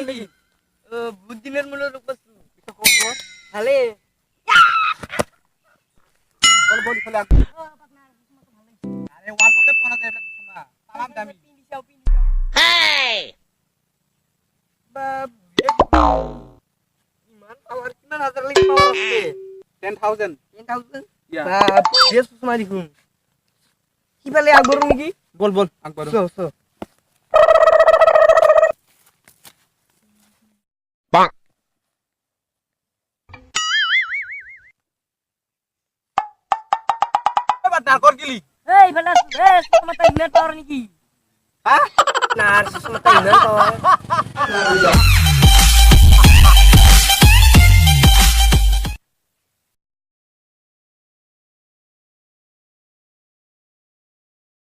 নাকি বহুত দিনের মূল্য রূপ পাচ্ছু খবর ভালে বল বল ফেলে আরে ওয়াল মতে পোনা যায় এটা শোনা তামাম দামি হেই বাপ ইমান পাওয়ার কিমান হাজার লাগি পাওয়ার আছে 10000 10,000 ইয়া বাপ বেশ সুমাই দেখুন কি বলে আগর নাকি বল বল আকবর সো সো এবার ডাকর গেলি এই বেলা সুমাতা ইমেল পাওয়ার নাকি হ্যাঁ না সুমাতা ইমেল পাওয়ার